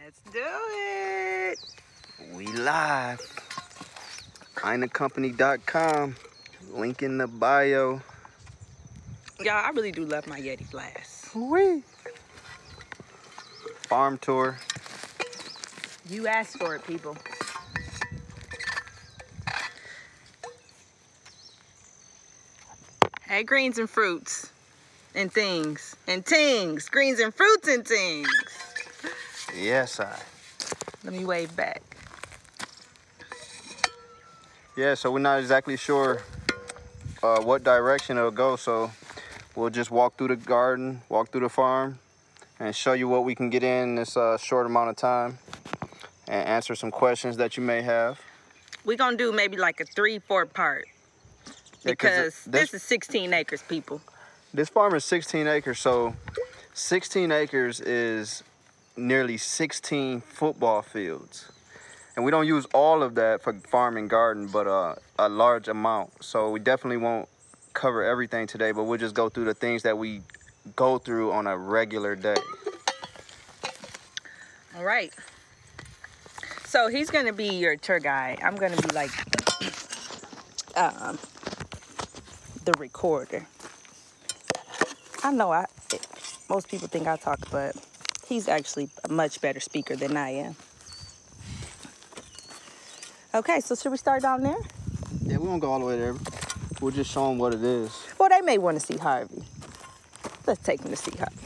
Let's do it. We live. AinaCompany.com. Link in the bio. Y'all, I really do love my Yeti flask. Wee. Farm tour. You asked for it, people. Hey, greens and fruits and things and tings. Greens and fruits and things. Yes, Let me wave back. Yeah, so we're not exactly sure what direction it'll go, so we'll just walk through the garden, walk through the farm, and show you what we can get in this short amount of time and answer some questions that you may have. We're gonna do maybe like a 3-4 part because this is 16 acres, people. This farm is 16 acres, so 16 acres is nearly 16 football fields. And we don't use all of that for farm and garden, but a large amount. So we definitely won't cover everything today, but we'll just go through the things that we go through on a regular day. All right. So he's gonna be your tour guide. I'm gonna be like the recorder. I know most people think I talk, but he's actually a much better speaker than I am. Okay, so should we start down there? Yeah, we won't go all the way there. We'll just show them what it is. Well, they may want to see Harvey. Let's take them to see Harvey.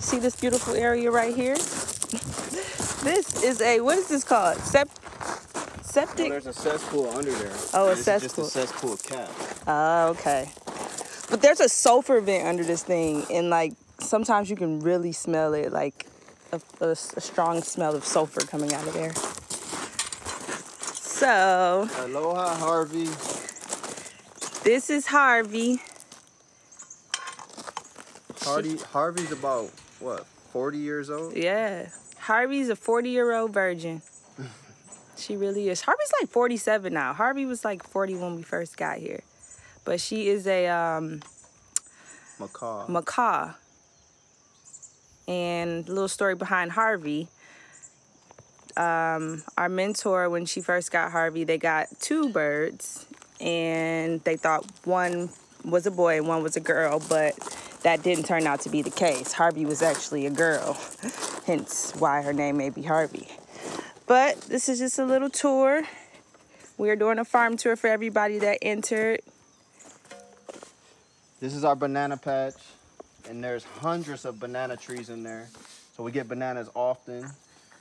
See this beautiful area right here? This is what is this called? Septic? Oh, there's a cesspool under there. Oh, a this cesspool. Is just a cesspool cap. Oh, okay. But there's a sulfur vent under this thing, and like sometimes you can really smell it, like a strong smell of sulfur coming out of there. So, Aloha, Harvey. This is Harvey. Harvey's about, what, 40 years old? Yeah. Harvey's a 40-year-old virgin. She really is. Harvey's like 47 now. Harvey was like 40 when we first got here. But she is a macaw. And a little story behind Harvey. Our mentor, when she first got Harvey, they got 2 birds. And they thought one was a boy and one was a girl. But that didn't turn out to be the case. Harvey was actually a girl. Hence why her name may be Harvey. But this is just a little tour. We're doing a farm tour for everybody that entered. This is our banana patch, and there's hundreds of banana trees in there. So we get bananas often,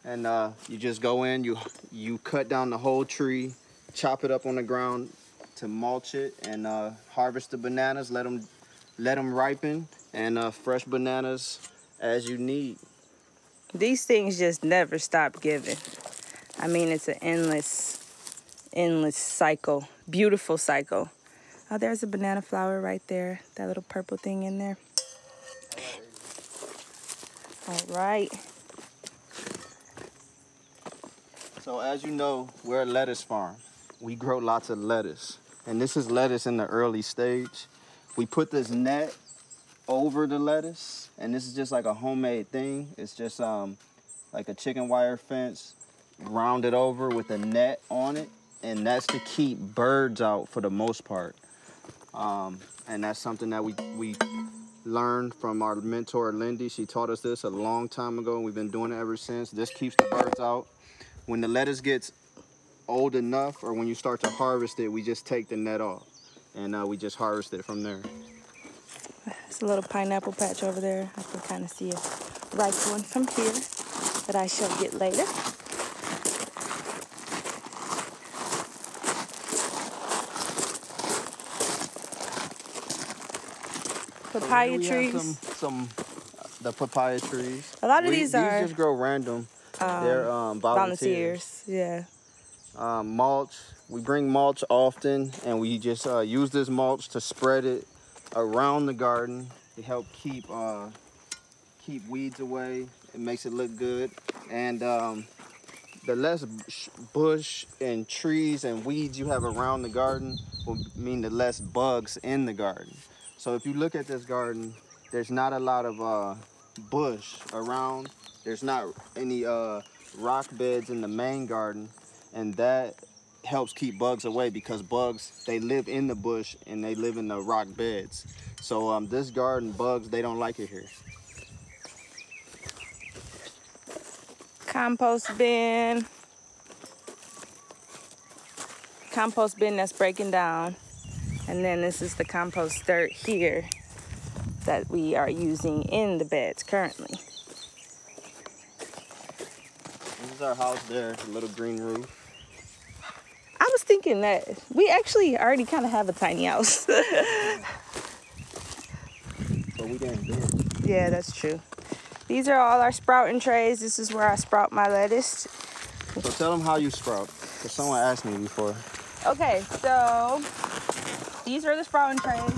and you just go in, you cut down the whole tree, chop it up on the ground to mulch it, and harvest the bananas, let them ripen, and fresh bananas as you need. These things just never stop giving. I mean, it's an endless cycle, beautiful cycle. Oh, there's a banana flower right there, that little purple thing in there. All right. So as you know, we're a lettuce farm. We grow lots of lettuce, and this is lettuce in the early stage. We put this net over the lettuce, and this is just like a homemade thing. It's just like a chicken wire fence rounded over with a net on it, and that's to keep birds out for the most part. And that's something that we learned from our mentor Lindy. She taught us this a long time ago, and we've been doing it ever since. This keeps the birds out. When the lettuce gets old enough, or when you start to harvest it, we just take the net off, and we just harvest it from there. There's a little pineapple patch over there. I can kind of see a ripe one from here that I shall get later. Papaya trees. The papaya trees. A lot of these just grow random. They're volunteers. Yeah. Mulch. We bring mulch often, and we just use this mulch to spread it around the garden to help keep weeds away. It makes it look good, and the less bush and trees and weeds you have around the garden will mean the less bugs in the garden. So if you look at this garden, there's not a lot of bush around. There's not any rock beds in the main garden, and that helps keep bugs away because bugs, they live in the bush and they live in the rock beds. So this garden, bugs, they don't like it here. Compost bin. Compost bin that's breaking down. And then this is the compost dirt here that we are using in the beds currently. This is our house there, a little green roof. I was thinking that we actually already kind of have a tiny house. But we didn't do it. Yeah, that's true. These are all our sprouting trays. This is where I sprout my lettuce. So tell them how you sprout, because someone asked me before. Okay, so these are the sprouting trays,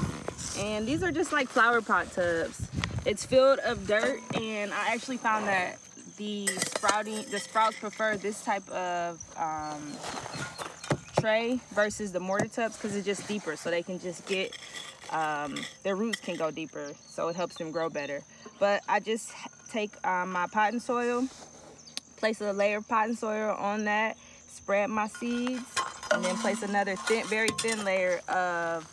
and these are just like flower pot tubs. It's filled of dirt, and I actually found that the sprouts prefer this type of tray versus the mortar tubs because it's just deeper, so they can just get their roots can go deeper, so it helps them grow better. But I just take my potting soil, place a layer of potting soil on that, spread my seeds, and then place another very thin layer of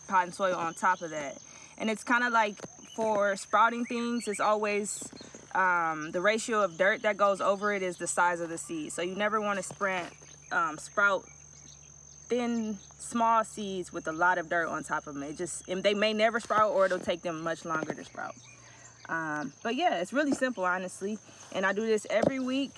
potting soil on top of that. And it's kind of like for sprouting things, it's always the ratio of dirt that goes over it is the size of the seed. So you never want to sprout thin, small seeds with a lot of dirt on top of them. They may never sprout, or it'll take them much longer to sprout. But yeah, it's really simple, honestly. And I do this every week.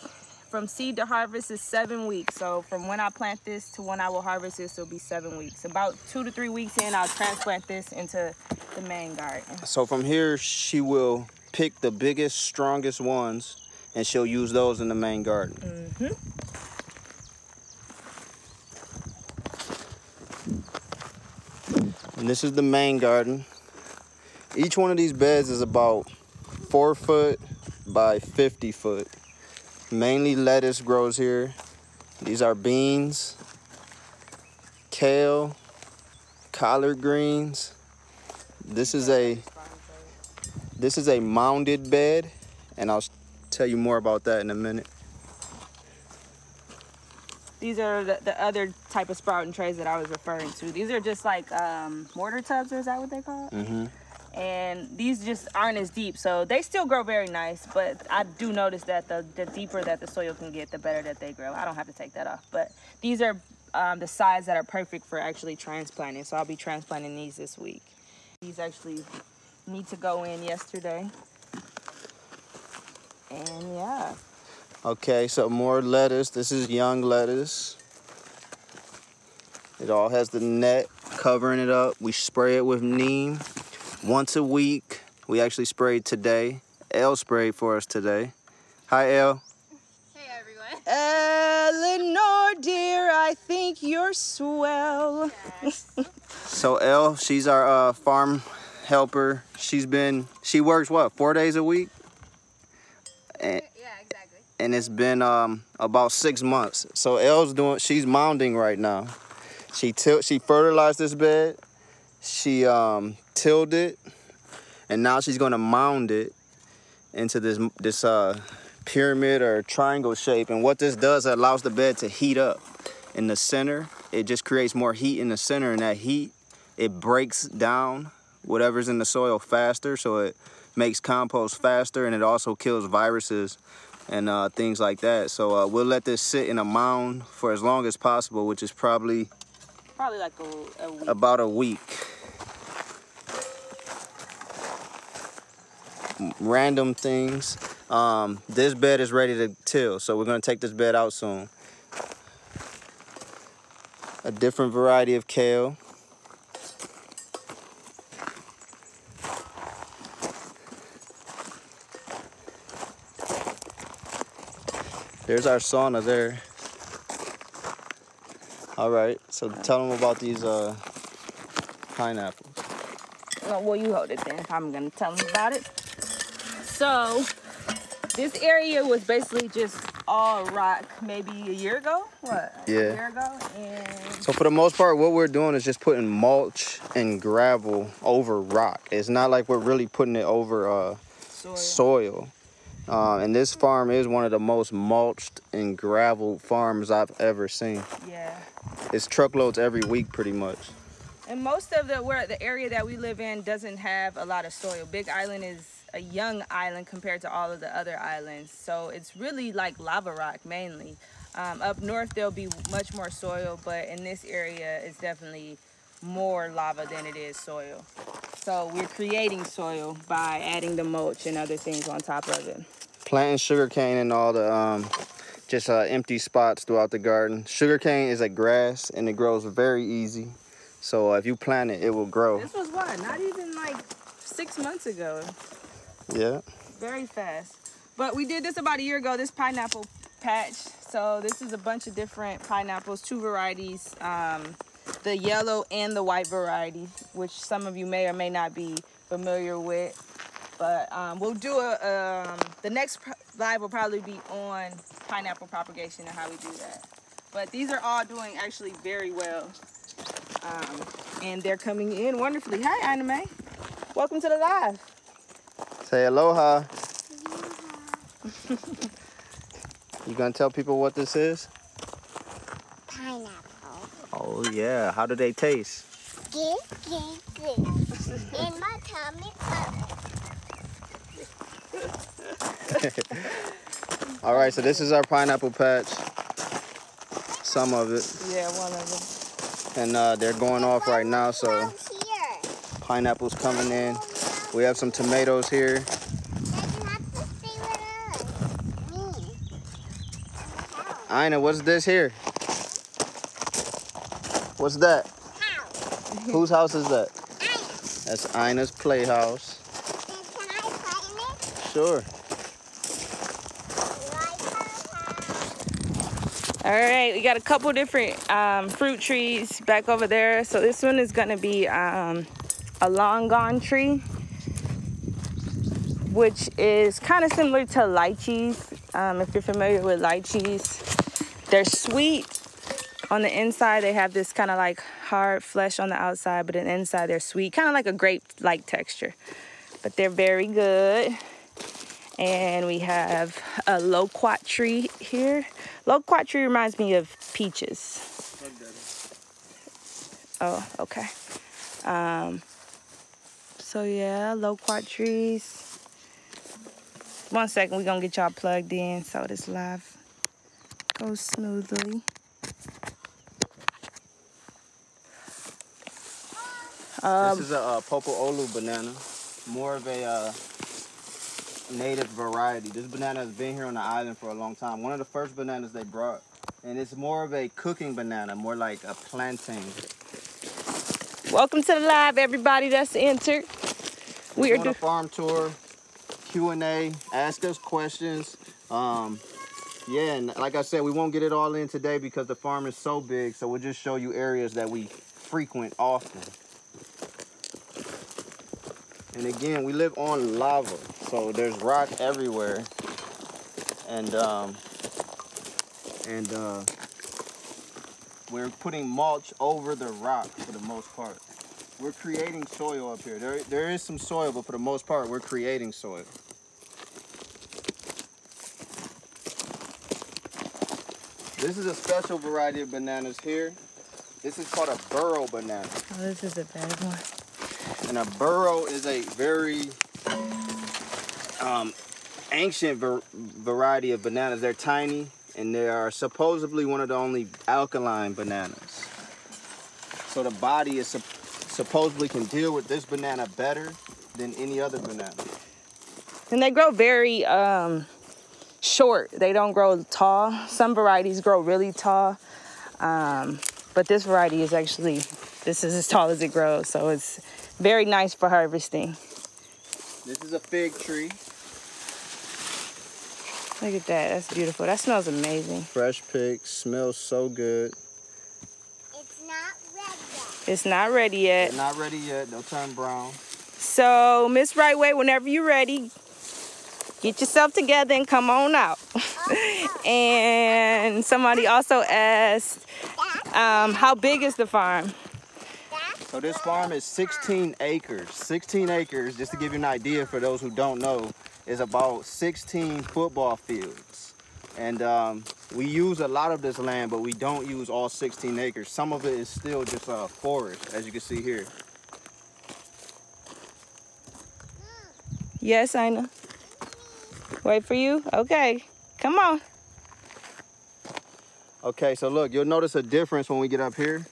From seed to harvest is 7 weeks. So from when I plant this to when I will harvest this will be 7 weeks. About 2 to 3 weeks in, I'll transplant this into the main garden. So from here, she will pick the biggest, strongest ones, and she'll use those in the main garden. Mm-hmm. And this is the main garden. Each one of these beds is about 4 foot by 50 foot. Mainly lettuce grows here. These are beans, kale, collard greens. This is a mounded bed, and I'll tell you more about that in a minute. These are the other type of sprouting trays that I was referring to. These are just like mortar tubs, or is that what they call it? Mm-hmm. And these just aren't as deep, so they still grow very nice, but I do notice that the deeper that the soil can get, the better that they grow. I don't have to take that off, but these are the size that are perfect for actually transplanting, so I'll be transplanting these this week. These actually need to go in yesterday, and yeah. Okay, so more lettuce. This is young lettuce. It all has the net covering it up. We spray it with neem once a week. We actually sprayed today. Elle sprayed for us today. Hi, Elle. Hey, everyone. Eleanor, dear, I think you're swell. Yes. So Elle, she's our farm helper. She works what, 4 days a week? And, Yeah, exactly. and it's been about 6 months. So Elle's she's mounding right now. She fertilized this bed. She tilled it, and now she's gonna mound it into this pyramid or triangle shape. And what this does, it allows the bed to heat up in the center. It just creates more heat in the center, and that heat, it breaks down whatever's in the soil faster, so it makes compost faster, and it also kills viruses and things like that. So we'll let this sit in a mound for as long as possible, which is probably like a week. about a week. Random things. This bed is ready to till, so we're gonna take this bed out soon. A different variety of kale. There's our sauna there. All right, so tell them about these pineapples. Well, you hold it then. I'm gonna tell them about it. So this area was basically just all rock maybe a year ago. What? Yeah. A year ago, and So for the most part, what we're doing is just putting mulch and gravel over rock. It's not like we're really putting it over soil. And this farm is one of the most mulched and gravel farms I've ever seen. Yeah. It's truckloads every week, pretty much. And most of the area that we live in doesn't have a lot of soil. Big Island is a young island compared to all of the other islands. So it's really like lava rock mainly. Up north, there'll be much more soil, but in this area, it's definitely more lava than it is soil. So we're creating soil by adding the mulch and other things on top of it. Planting sugarcane in all the just empty spots throughout the garden. Sugarcane is a grass and it grows very easy. So if you plant it, it will grow. This was what? Not even like 6 months ago. Yeah. Very fast. But we did this about a year ago, this pineapple patch. So this is a bunch of different pineapples, 2 varieties, the yellow and the white variety, which some of you may or may not be familiar with. But we'll do the next live will probably be on pineapple propagation and how we do that. But these are all doing actually very well. And they're coming in wonderfully. Hi, Aina. Welcome to the live. Say aloha. You gonna tell people what this is? Pineapple. Oh yeah. How do they taste? Good. In my tummy. All right, so this is our pineapple patch. Some of it. Yeah, one of them. And they're going off right now, so Here. pineapples coming in. We have some tomatoes here. Dad, you have to stay with us. Me. Aina, what's this here? What's that? House. Whose house is that? Ice. That's Ina's playhouse. Then can I play in it? Sure. Like her house. All right, we got a couple different fruit trees back over there. So this one is gonna be a long gone tree, which is kind of similar to lychees. If you're familiar with lychees, they're sweet on the inside. They have this kind of like hard flesh on the outside, but on the inside they're sweet, kind of like a grape-like texture. But they're very good. And we have a Loquat Tree here. Loquat Tree reminds me of peaches. Oh, okay. So yeah, Loquat Trees. 1 second, we're gonna get y'all plugged in so this live goes smoothly. This is a Popo Olu banana, more of a native variety. This banana has been here on the island for a long time. One of the first bananas they brought, and it's more of a cooking banana, more like a plantain. Welcome to the live, everybody that's entered. We are doing a farm tour, Q&A, ask us questions. Yeah, and like I said, we won't get it all in today because the farm is so big, so we'll just show you areas that we frequent often. And again, we live on lava, so there's rock everywhere. And we're putting mulch over the rock for the most part. We're creating soil up here. There is some soil, but for the most part, we're creating soil. This is a special variety of bananas here. This is called a burro banana. Oh, this is a bad one. And a burro is a very ancient variety of bananas. They're tiny, and they are supposedly one of the only alkaline bananas. So the body is supposedly can deal with this banana better than any other banana. And they grow very short. They don't grow tall. Some varieties grow really tall. But this variety is actually, this is as tall as it grows. So it's very nice for harvesting. This is a fig tree. Look at that. That's beautiful. That smells amazing. Fresh picked. Smells so good. It's not red yet. It's not ready yet. They're not ready yet. They'll turn brown. So, Miss Rightway, whenever you're ready, get yourself together and come on out. And somebody also asked, how big is the farm? So this farm is 16 acres. 16 acres, just to give you an idea for those who don't know, is about 16 football fields. And we use a lot of this land, but we don't use all 16 acres. Some of it is still just a forest, as you can see here. Yes, Aina. Wait for you? Okay, come on. Okay, so look, you'll notice a difference when we get up here.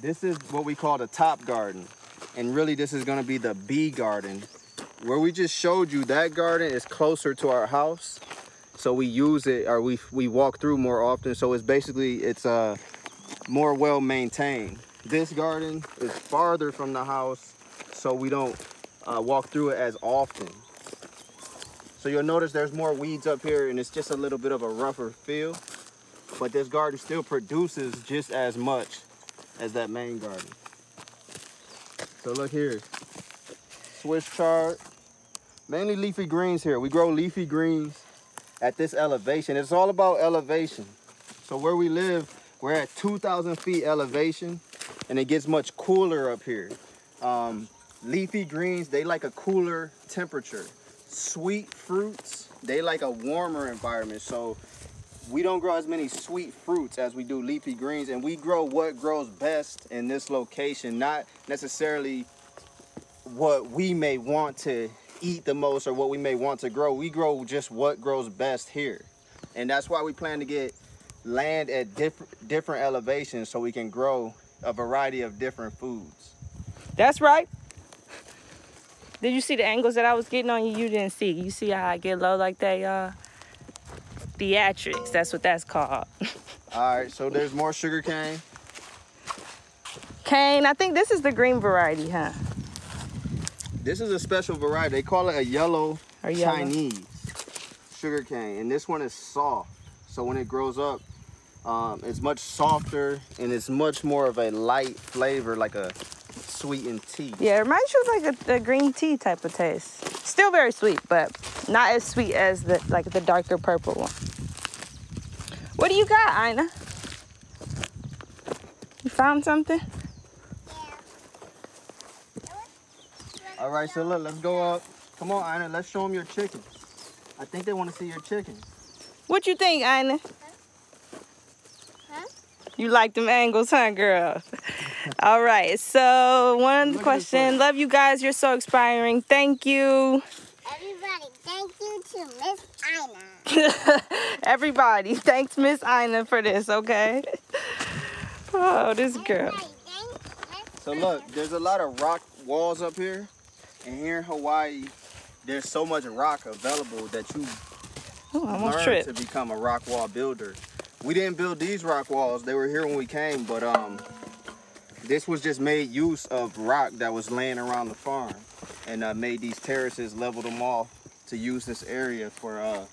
This is what we call the top garden. And really this is gonna be the bee garden. Where we just showed you, that garden is closer to our house. So we use it, or we walk through more often. So it's basically, it's more well maintained. This garden is farther from the house, so we don't walk through it as often. So you'll notice there's more weeds up here and it's just a little bit of a rougher feel. But this garden still produces just as much as that main garden. So look here, Swiss chard, mainly leafy greens here. We grow leafy greens at this elevation. It's all about elevation. So where we live, we're at 2,000 feet elevation and it gets much cooler up here. Leafy greens, they like a cooler temperature. Sweet fruits, they like a warmer environment. So we don't grow as many sweet fruits as we do leafy greens, and we grow what grows best in this location, not necessarily what we may want to eat the most or what we may want to grow. We grow just what grows best here. And that's why we plan to get land at different elevations so we can grow a variety of different foods. That's right. Did you see the angles that I was getting on you? You didn't see. You see how I get low like that, y'all? Theatrics, that's what that's called. All right, so there's more sugar cane. Cane, I think this is the green variety, huh? This is a special variety. They call it a yellow yellow Chinese sugar cane, and this one is soft. So when it grows up, it's much softer and it's much more of a light flavor, like a sweetened tea. Yeah, it reminds you of like a green tea type of taste. Still very sweet, but not as sweet as the darker purple one. What do you got, Aina? You found something? All right, so look, let's go up. Come on, Aina, let's show them your chickens. I think they want to see your chickens. What you think, Aina? Huh? You like them angles, huh, girl? All right, so one of the questions. Love you guys. You're so inspiring. Thank you. Everybody, thank you to Miss Aina. Everybody, thanks Miss Aina for this, okay? Oh, this girl. Everybody, thanks So look, there's a lot of rock walls up here. And here in Hawaii, there's so much rock available that you learn to become a rock wall builder. We didn't build these rock walls. They were here when we came, but this was just made use of rock that was laying around the farm, and made these terraces, leveled them off to use this area for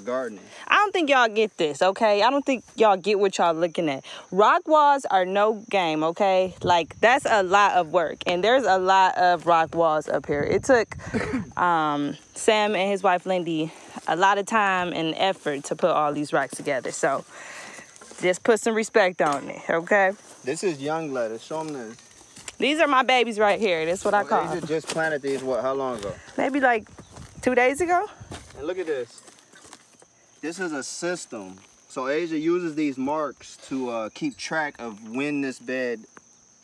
gardening. I don't think y'all get this, okay? I don't think y'all get what y'all looking at. Rock walls are no game, okay? Like, that's a lot of work, and there's a lot of rock walls up here. It took Sam and his wife Lindy a lot of time and effort to put all these rocks together, so just put some respect on it, okay? This is young lettuce. Show them this. These are my babies right here. That's what I call them. Asia just planted these, what, how long ago? Maybe like 2 days ago. And look at this. This is a system. So Asia uses these marks to keep track of when this bed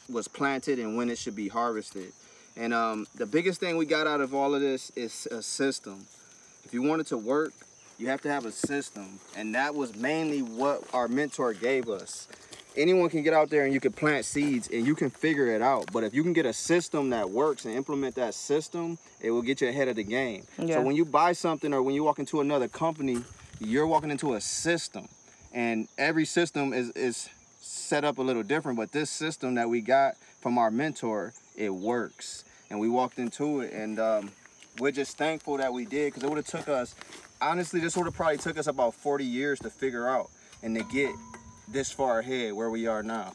was planted and when it should be harvested. And the biggest thing we got out of all of this is a system. If you want it to work, you have to have a system. And that was mainly what our mentor gave us. Anyone can get out there and you can plant seeds and you can figure it out. But if you can get a system that works and implement that system, it will get you ahead of the game. Yeah. So when you buy something or when you walk into another company, you're walking into a system. And every system is set up a little different. But this system that we got from our mentor, it works. And we walked into it, and we're just thankful that we did, because it would have took us, honestly, this would have probably took us about 40 years to figure out and to get this far ahead where we are now.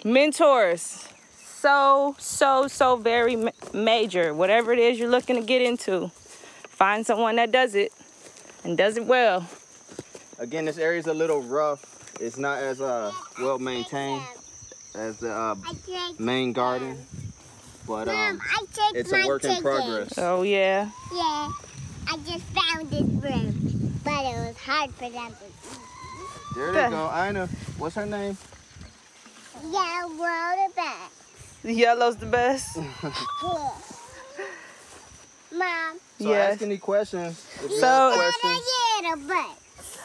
Mentors, so very major. Whatever it is you're looking to get into, find someone that does it and does it well. Again, this area is a little rough. It's not as well maintained as the main garden, but it's a work in progress. Oh yeah. Yeah, I just found this room, but it was hard for them to eat. There they go, Aina. What's her name? Yellow the best. The yellow's the best. Yeah. Mom. So Yes. ask any questions. If you So- have You questions. got a little butt.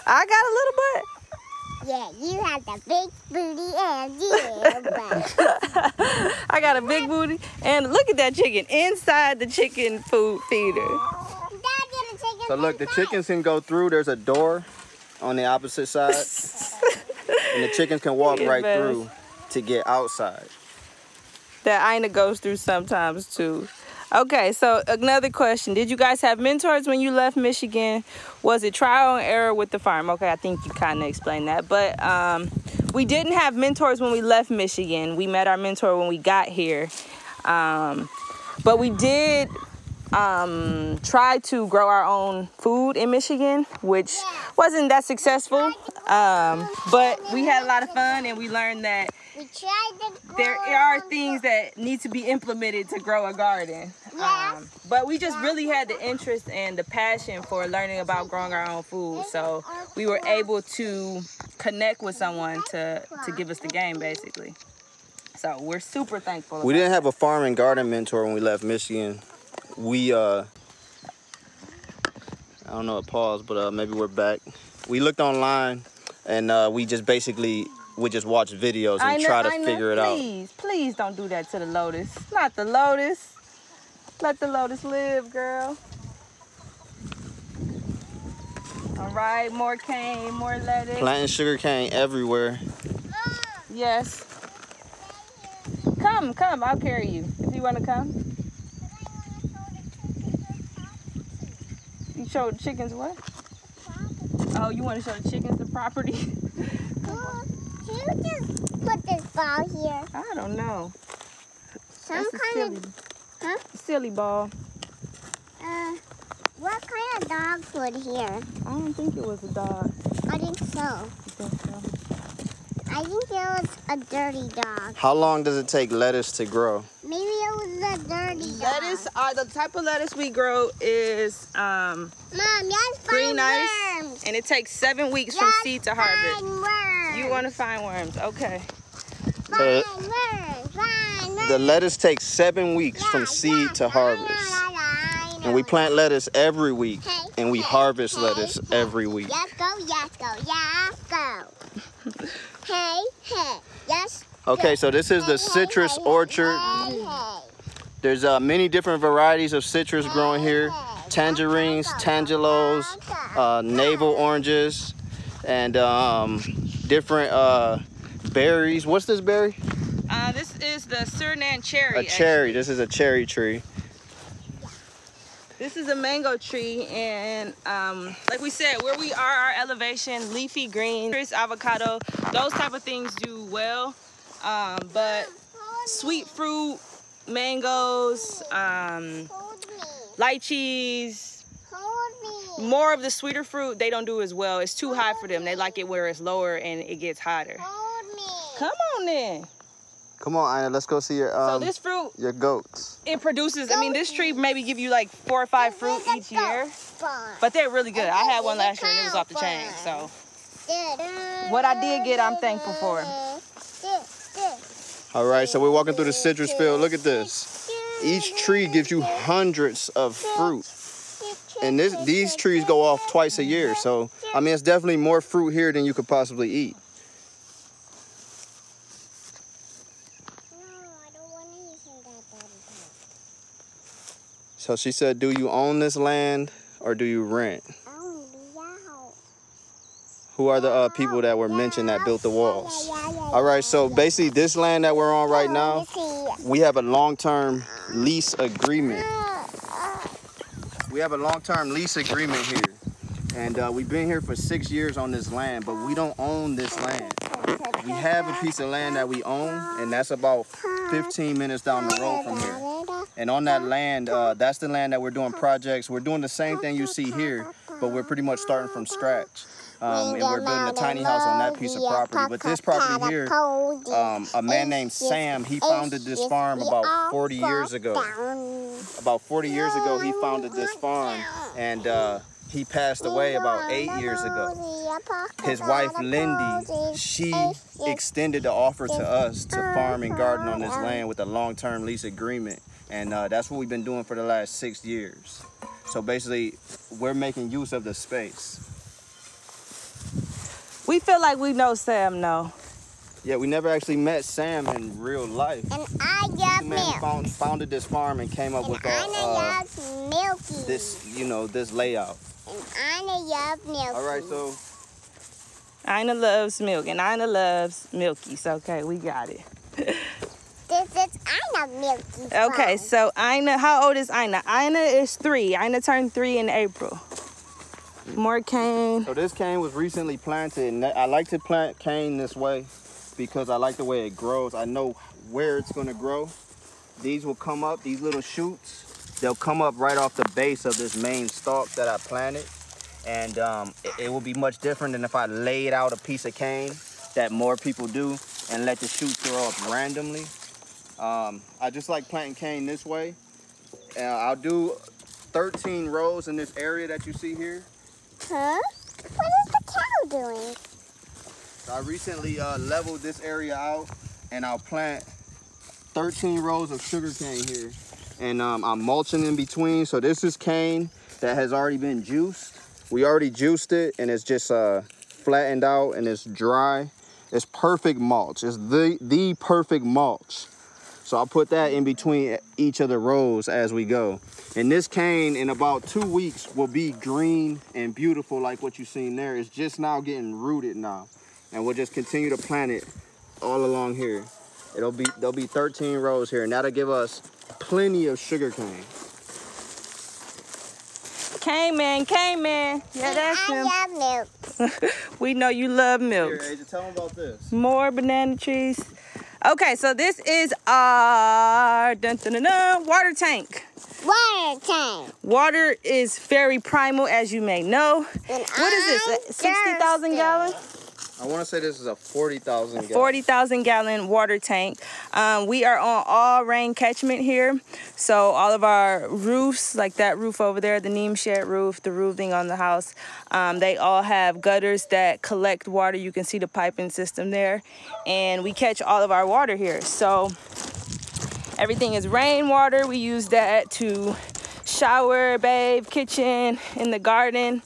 I got a little butt. Yeah, you have the big booty and the little butt. I got a big booty. And look at that chicken inside the chicken food feeder. Dad, get a chicken. So look, the chickens can go through. There's a door on the opposite side, and the chickens can walk Yes, right baby. through to get outside. That Aina goes through sometimes too. Okay, so another question. Did you guys have mentors when you left Michigan? Was it trial and error with the farm? Okay, I think you kind of explained that. But we didn't have mentors when we left Michigan. We met our mentor when we got here. But we did try to grow our own food in Michigan, which wasn't that successful. But we had a lot of fun, and we learned that We tried to grow there are things that need to be implemented to grow a garden. But we just really had the interest and the passion for learning about growing our own food. So we were able to connect with someone to give us the game, basically. So we're super thankful. We about didn't have a farm and garden mentor when we left Michigan. We, I don't know, pause, but maybe we're back. We looked online, and we just basically would just watch videos and try to figure it out. Please don't do that to the lotus. Not the lotus. Let the lotus live, girl. All right, more cane, more lettuce. Planting sugar cane everywhere. Yes. Come, I'll carry you. If you want to come. You show the chickens what? Oh, you want to show the chickens the property? Can you just put this ball here? I don't know. Some That's a kind of, silly ball. what kind of dog food here? I don't think it was a dog. I think so. You think so? I think it was a dirty dog. How long does it take lettuce to grow? Maybe it was a dirty dog. Lettuce, the type of lettuce we grow is Mom, yes, green find ice, worms. and it takes 7 weeks from Yes, seed to harvest. Find worms. You want to find worms? Okay. So Find worms. Find worms. the lettuce takes 7 weeks from seed to harvest. And we plant lettuce every week, and we harvest lettuce every week. Yes, go, yes, go, yes, go. Hey, yes. Okay, so this is the citrus orchard. Hey. There's many different varieties of citrus growing here. Tangerines, tangelos, navel oranges, and different berries. What's this berry? This is the Suriname cherry. A cherry. This is a cherry tree. This is a mango tree, and like we said, where we are, our elevation, leafy green, avocado, those type of things do well. But sweet fruit, mangoes, lychees, more of the sweeter fruit, they don't do as well. It's too high for them. They like it where it's lower and it gets hotter. Come on then. Come on, Aina, let's go see your So this fruit, your goats. it produces, I mean, this tree maybe give you like 4 or 5 fruit each year, but they're really good. I had one last year and it was off the chain. So what I did get, I'm thankful for. All right, so we're walking through the citrus field. Look at this. Each tree gives you hundreds of fruit. And these trees go off twice a year. So, I mean, it's definitely more fruit here than you could possibly eat. So she said, do you own this land or do you rent? Who are the people that were mentioned that built the walls? All right, so basically this land that we're on right now, we have a long-term lease agreement. We have a long-term lease agreement here. And we've been here for 6 years on this land, but we don't own this land. We have a piece of land that we own, and that's about 15 minutes down the road from here. And on that land, that's the land that we're doing projects. We're doing the same thing you see here, but we're pretty much starting from scratch. And we're building a tiny house on that piece of property. But this property here, a man named Sam, he founded this farm about 40 years ago. About 40 years ago, he founded this farm, and he passed away about 8 years ago. His wife, Lindy, she extended the offer to us to farm and garden on this land with a long-term lease agreement. And that's what we've been doing for the last 6 years. So basically, we're making use of the space. We feel like we know Sam, though. Yeah, we never actually met Sam in real life. And I love milk. Founded this farm and came up with this, this layout. And Aina loves milk. All right, so Aina loves milk, and Aina loves Milky's. Okay, we got it. This is Aina Milky's Okay, farm. so Aina, how old is Aina? Aina is 3. Aina turned 3 in April. More cane. So this cane was recently planted, and I like to plant cane this way because I like the way it grows. I know where it's gonna grow. These will come up, these little shoots, they'll come up right off the base of this main stalk that I planted. And it will be much different than if I laid out a piece of cane that more people do and let the shoots grow up randomly. I just like planting cane this way. I'll do 13 rows in this area that you see here. Huh? What is the cow doing? So I recently leveled this area out, and I'll plant 13 rows of sugar cane here. And I'm mulching in between. So this is cane that has already been juiced. We already juiced it, and it's just flattened out, and it's dry. It's perfect mulch. It's the perfect mulch. So I'll put that in between each of the rows as we go. And this cane in about 2 weeks will be green and beautiful like what you've seen there. It's just now getting rooted now. And we'll just continue to plant it all along here. There'll be 13 rows here, and that'll give us plenty of sugar cane. Cane man. Yeah, that's him. I love milk. We know you love milk. Here, Asia, tell them about this. More banana trees. Okay, so this is our water tank. Water tank. Water is very primal, as you may know. And What is this? 60,000 gallons? I want to say this is a 40,000 gallon. 40,000 gallon water tank. We are on all rain catchment here. So all of our roofs, like that roof over there, the neem shed roof, the roofing on the house, they all have gutters that collect water. You can see the piping system there. And we catch all of our water here. So everything is rainwater. We use that to shower, bathe, kitchen, in the garden.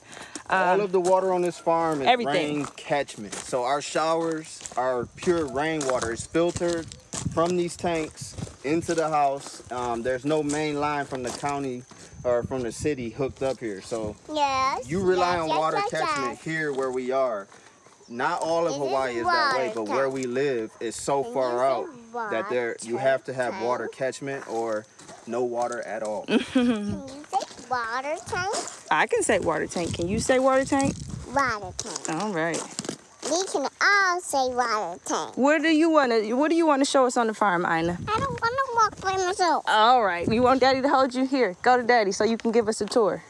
All of the water on this farm is everything. rain catchment. So our showers are pure rainwater. It's filtered from these tanks into the house. There's no main line from the county or from the city hooked up here. So Yes. you rely on water yes, catchment here where we are. Not all of It is Hawaii is that way, water but where we live is so It far is out a that you water have to have tank. water catchment or no water at all. Can you say water tank? I can say water tank. Can you say water tank? Water tank. All right. We can all say water tank. What do you want to show us on the farm, Aina? I don't want to walk by myself. All right. You want Daddy to hold you? Here, go to Daddy so you can give us a tour.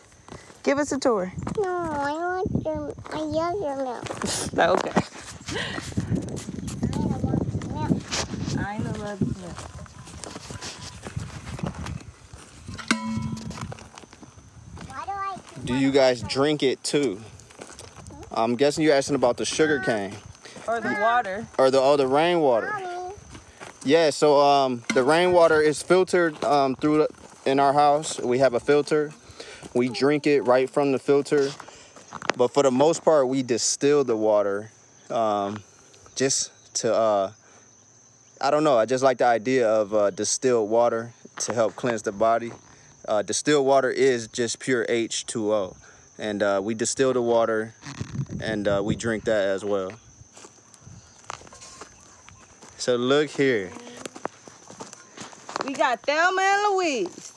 Give us a tour. No, I love your milk. Okay. I want milk. Aina loves milk. Why do I? Do you guys drink it too? I'm guessing you're asking about the sugar cane. Or the water. Or the rainwater. Mommy. Yeah, so the rainwater is filtered in our house. We have a filter. We drink it right from the filter. But for the most part, we distill the water just to, I don't know, I just like the idea of distilled water to help cleanse the body. Distilled water is just pure H2O. And we distill the water and we drink that as well. So look here. We got Thelma and Louise.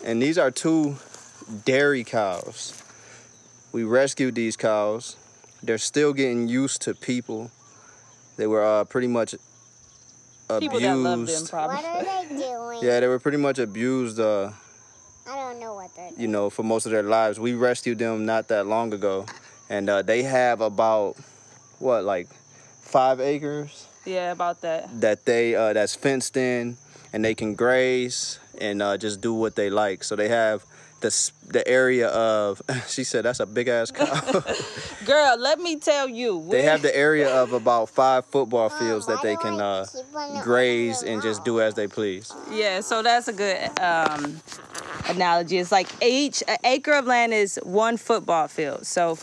And these are 2 dairy cows. We rescued these cows. They're still getting used to people. They were pretty much People that love them, abused. probably. What are they doing? Yeah, they were pretty much abused, I don't know what they're doing. you know, for most of their lives. We rescued them not that long ago, and they have about, what, like 5 acres Yeah, about that. that that's fenced in, and they can graze and just do what they like. So they have the area of, she said that's a big ass cow. Girl, let me tell you. They have the area of about 5 football fields that they can graze and just do as they please. Yeah, so that's a good analogy. It's like an acre of land is 1 football field. So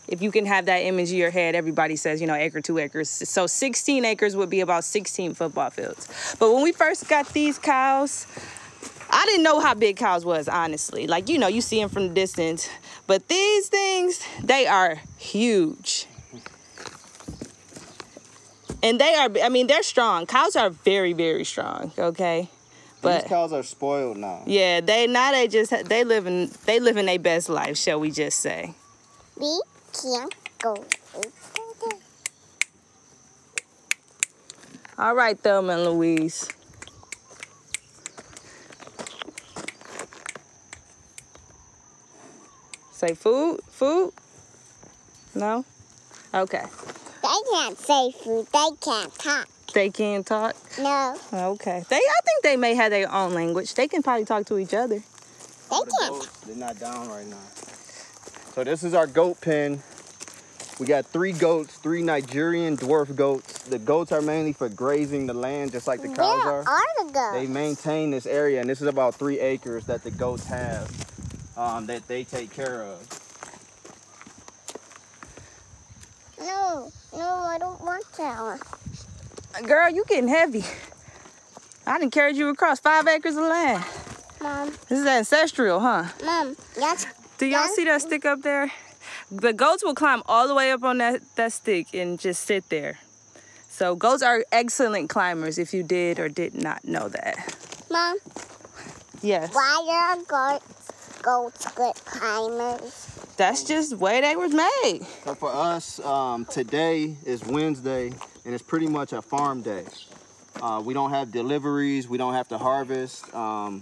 if you can have that image in your head, everybody says, you know, acre, 2 acres. So 16 acres would be about 16 football fields. But when we first got these cows, I didn't know how big cows was, honestly. Like, you know, you see them from the distance. But these things, they are huge. And they are, I mean, they're strong. Cows are very, very strong, okay? But these cows are spoiled now. yeah, they live in their best life, shall we just say. We can't go. All right, Thelma and Louise. Say food? Food? No? Okay. They can't say food. They can't talk. They can't talk? No, Okay. I think they may have their own language. They can probably talk to each other. they can't. They're not down right now. So this is our goat pen. We got 3 goats, 3 Nigerian dwarf goats. The goats are mainly for grazing the land, just like the cows Where are the They goats? maintain this area, and this is about 3 acres that the goats have that they take care of. No, I don't want that one. Girl, you getting heavy. I done carried you across 5 acres of land. Mom, This is ancestral, huh? yes. Do y'all see that stick up there? The goats will climb all the way up on that stick and just sit there. So goats are excellent climbers if you did or did not know that. Mom, Yes. why are goats good climbers? That's just the way they was made. So for us, today is Wednesday, and it's pretty much a farm day. We don't have deliveries. We don't have to harvest.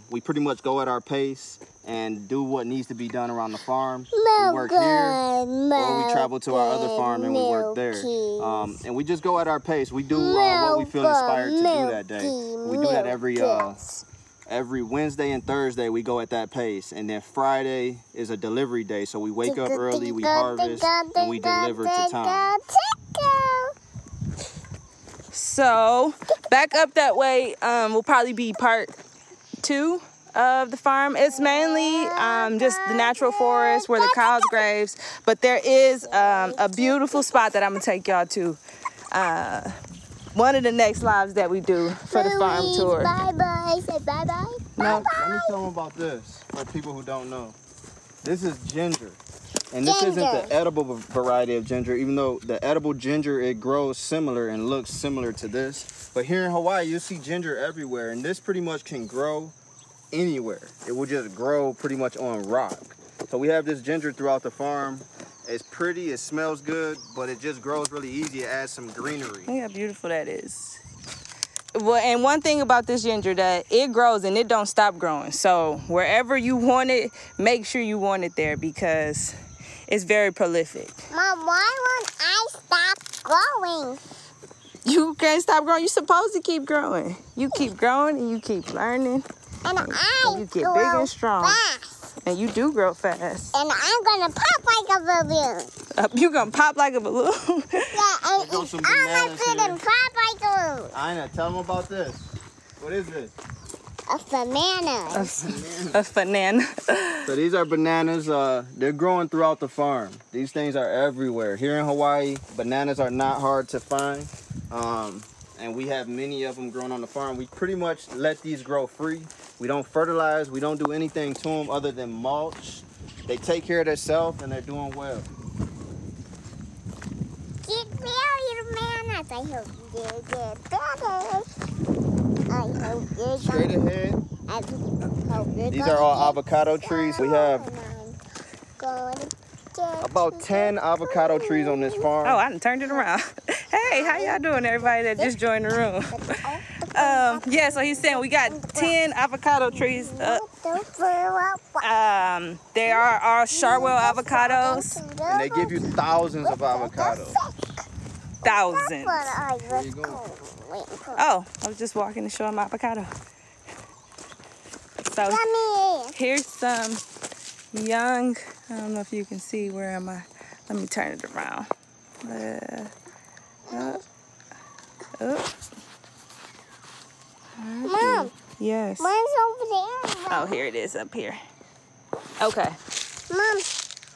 We pretty much go at our pace and do what needs to be done around the farm. We work here, or we travel to our other farm and we work there. And we just go at our pace. We do what we feel inspired to do that day. We do that every Wednesday and Thursday. We go at that pace. And then Friday is a delivery day. So we wake up early, we harvest, and we deliver to time. So back up that way will probably be part 2 of the farm. It's mainly just the natural forest where the cows graze, but there is a beautiful spot that I'm gonna take y'all to. One of the next lives that we do for the farm tour. Bye-bye. Say bye-bye. No. Let me tell them about this for people who don't know. This is ginger. And this isn't the edible variety of ginger, even though the edible ginger, it grows similar and looks similar to this. But here in Hawaii, you see ginger everywhere, and this pretty much can grow anywhere. It will just grow pretty much on rock. So we have this ginger throughout the farm. It's pretty, it smells good, but it just grows really easy. It adds some greenery. Look how beautiful that is. Well, and one thing about this ginger, that it grows and it don't stop growing. So wherever you want it, make sure you want it there because it's very prolific. Mom, why won't I stop growing? You can't stop growing. You're supposed to keep growing. You keep growing and you keep learning. And You get big and strong. fast. And you do grow fast. And I'm gonna pop like a balloon. You gonna pop like a balloon. Yeah, and Go some eat all my bananas food here. and pop like a balloon. Aina, tell them about this. What is this? A banana. A banana. So these are bananas. They're growing throughout the farm. These things are everywhere. Here in Hawaii, bananas are not hard to find. And we have many of them growing on the farm. We pretty much let these grow free. We don't fertilize. We don't do anything to them other than mulch. They take care of themselves and they're doing well. Get your bananas. I hope you get better. I hope you're Straight ahead. I hope you're These are all avocado trees. We have gonna about 10 avocado trees on this farm. Oh, I done turned it around. Hey, how y'all doing, everybody that just joined the room? Yeah, so he's saying we got 10 avocado trees up. They are all Chartwell avocados. And they give you thousands of avocados. Thousands. There you go. Oh, I was just walking to show him avocado. So here's some young, I don't know if you can see, where am I? Let me turn it around. Mom. Yes. Mine's over there. Oh, here it is up here. Okay. Mom.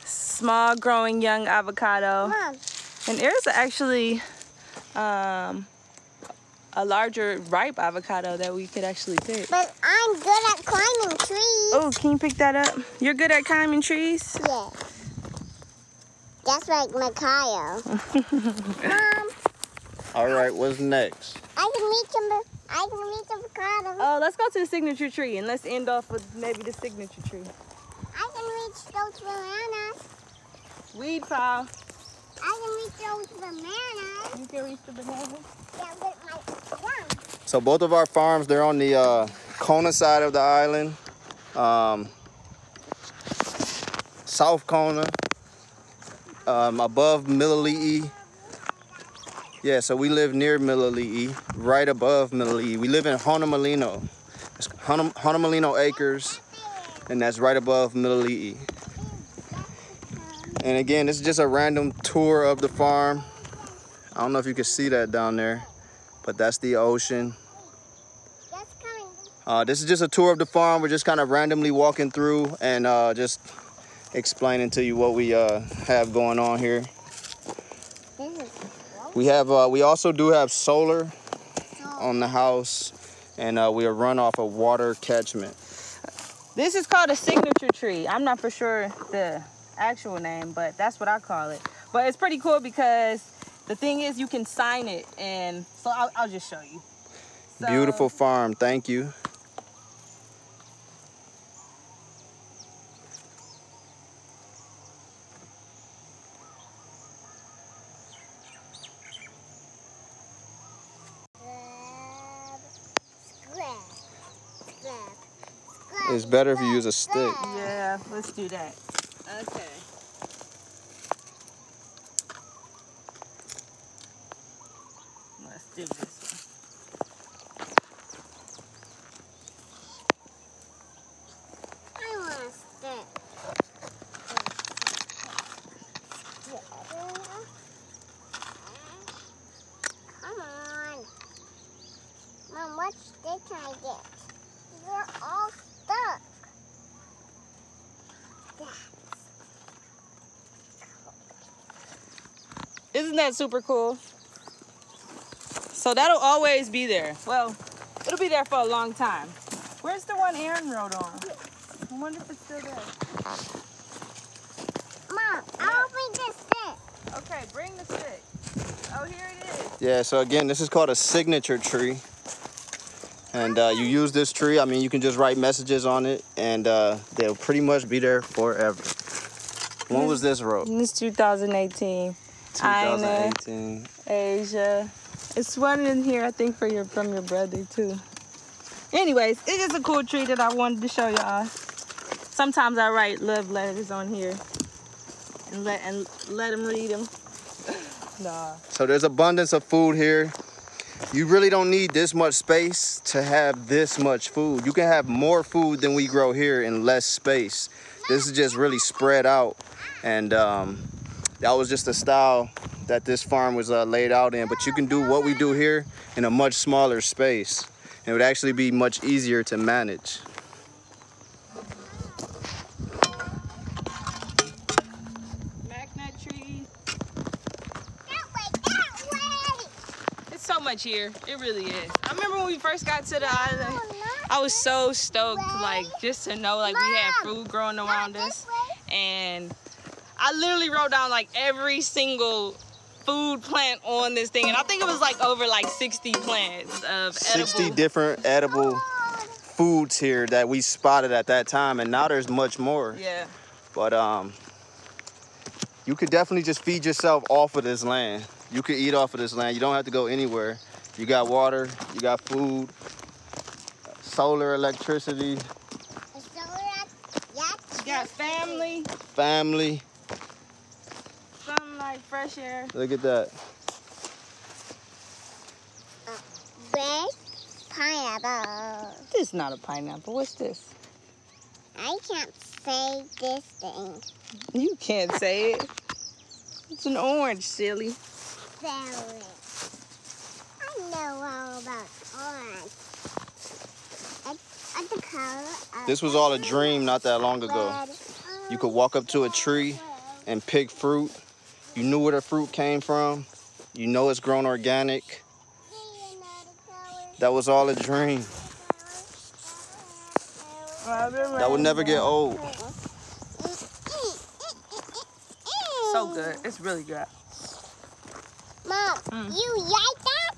Small growing young avocado. Mom. And there's actually a larger ripe avocado that we could actually pick. But I'm good at climbing trees. Oh, can you pick that up? You're good at climbing trees? Yeah. That's like Micaiah. Mom. All right, what's next? I can reach avocado. Oh, let's go to the signature tree and let's end off with maybe the signature tree. I can reach those bananas. Weed pile. I can reach those bananas. You can reach the bananas? Yeah, with my thumb. So both of our farms, they're on the Kona side of the island. South Kona, above Milili'i. Yeah, so we live near Milili'i, right above Milili'i. We live in Honolulu. It's Honolulu Acres, and that's right above Milili'i. And again, this is just a random tour of the farm. I don't know if you can see that down there, but that's the ocean. This is just a tour of the farm. We're just kind of randomly walking through and just explaining to you what we have going on here. We also do have solar on the house, and we run off a water catchment. This is called a signature tree. I'm not for sure the actual name, but that's what I call it. But it's pretty cool because the thing is you can sign it, and so I'll just show you. So, beautiful farm, thank you. It's better if you use a stick. Yeah, let's do that. Okay. Let's do this one. I want a stick. Come on. Mom, what stick can I get? They're all stuck. Isn't that super cool? So that'll always be there. Well, it'll be there for a long time. Where's the one Aaron wrote on? I wonder if it's still there. Mom, I'll bring this stick. Okay, bring the stick. Oh, here it is. Yeah, so again, this is called a signature tree. And you use this tree, I mean, you can just write messages on it, and they'll pretty much be there forever. When was this wrote? This 2018. 2018. Aina, Asia. It's one in here, I think, from your brother, too. Anyways, it is a cool tree that I wanted to show y'all. Sometimes I write love letters on here and let them read them. Nah. So there's abundance of food here. You really don't need this much space to have this much food. You can have more food than we grow here in less space. This is just really spread out. And that was just the style that this farm was laid out in. But you can do what we do here in a much smaller space. And it would actually be much easier to manage. So much here, it really is. I remember when we first got to the island, I was so stoked, like, just to know, like, we had food growing around us. And I literally wrote down, like, every single food plant on this thing, and I think it was like over like 60 plants of 60 different edible foods here that we spotted at that time, and now there's much more. Yeah. But you could definitely just feed yourself off of this land. You could eat off of this land. You don't have to go anywhere. You got water, you got food, solar electricity. You got family. Family. Sunlight, fresh air. Look at that. Red pineapple. This is not a pineapple. What's this? I can't say this thing. You can't say it. It's an orange, silly. Very. I know all about orange. It's the color of This was all a dream not that long ago. red. You could walk up to a tree and pick fruit. You knew where the fruit came from. You know it's grown organic. That was all a dream. That would never get old. So good. It's really good. Mom, you like that?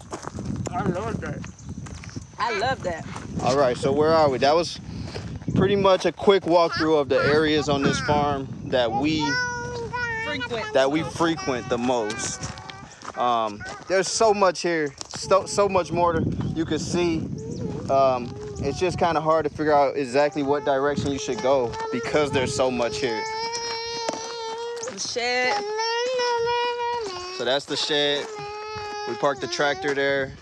I love that. I love that. All right, so where are we? That was pretty much a quick walkthrough of the areas on this farm that we frequent the most. There's so much here, so much more you could see. It's just kind of hard to figure out exactly what direction you should go because there's so much here. The shed. So that's the shed. We parked the tractor there,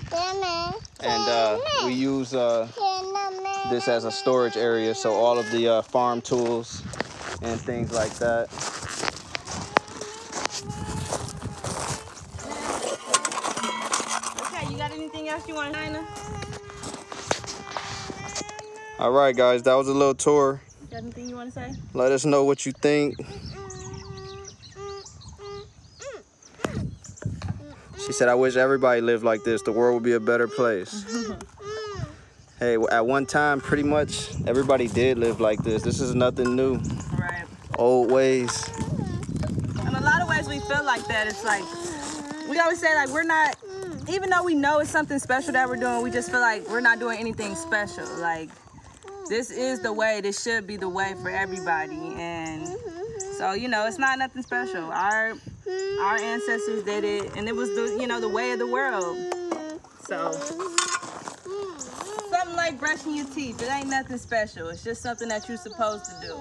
and we use this as a storage area, so all of the farm tools and things like that. Okay, you got anything else you want, Aina? All right, guys, that was a little tour. Got anything you want to say? Let us know what you think. She said, I wish everybody lived like this. The world would be a better place. Hey, at one time, pretty much everybody did live like this. This is nothing new. Right. Old ways. In a lot of ways, we feel like that. It's like, we always say, like, we're not, even though we know it's something special that we're doing, we just feel like we're not doing anything special. Like, this is the way. This should be the way for everybody. And so, you know, it's not nothing special. Our ancestors did it, and it was the, you know, the way of the world. So, something like brushing your teeth, it ain't nothing special. It's just something that you're supposed to do.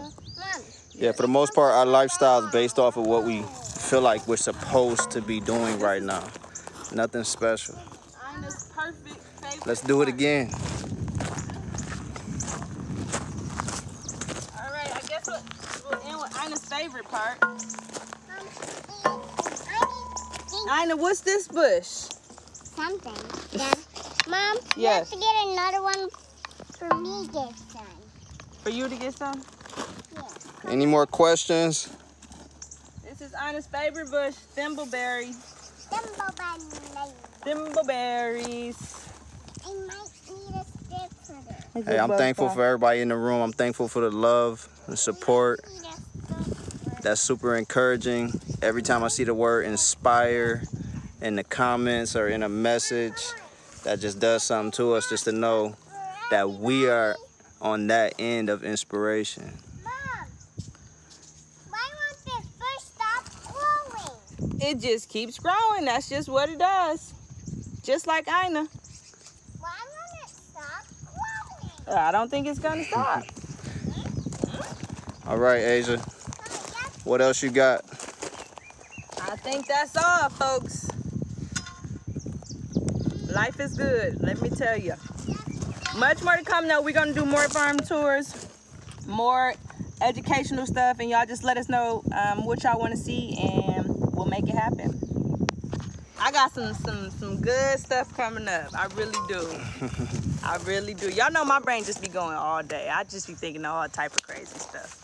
Yeah, for the most part, our lifestyle is based off of what we feel like we're supposed to be doing right now. Nothing special. Aina's perfect favorite. Let's do it again. All right, I guess we'll end with Aina's favorite part. Aina, what's this bush? Something. Yeah. Mom, you Yes. have to get another one for me this time. For you to get some? Yeah. Any more questions? This is Aina's favorite bush, thimbleberry. Thimbleberry. Thimbleberries. I might need a stick for this. Hey, I'm thankful for everybody in the room. I'm thankful for the love and support. Need a stick for this. That's super encouraging. Every time I see the word inspire in the comments or in a message, that just does something to us, just to know that we are on that end of inspiration. Mom, why won't this bush stop growing? It just keeps growing. That's just what it does. Just like Aina. Why won't it stop growing? I don't think it's gonna stop. All right, Asia, what else you got? I think that's all, folks. Life is good, let me tell you. Much more to come though. We're gonna do more farm tours, more educational stuff, and y'all just let us know what y'all wanna see and we'll make it happen. I got some good stuff coming up. I really do. I really do. Y'all know my brain just be going all day. I just be thinking all type of crazy stuff.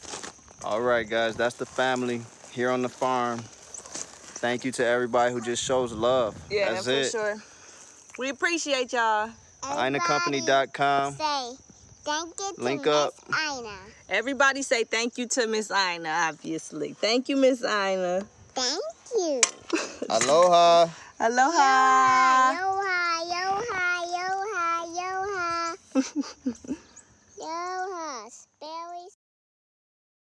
All right, guys, that's the family here on the farm. Thank you to everybody who just shows love. Yeah, that's for it. sure. We appreciate y'all. AinaCompany.com. Say thank you to Link Miss up. Aina. Everybody say thank you to Miss Aina, obviously. Thank you, Miss Aina. Thank you. Aloha. Aloha. Yoha, yoha, yoha, yoha.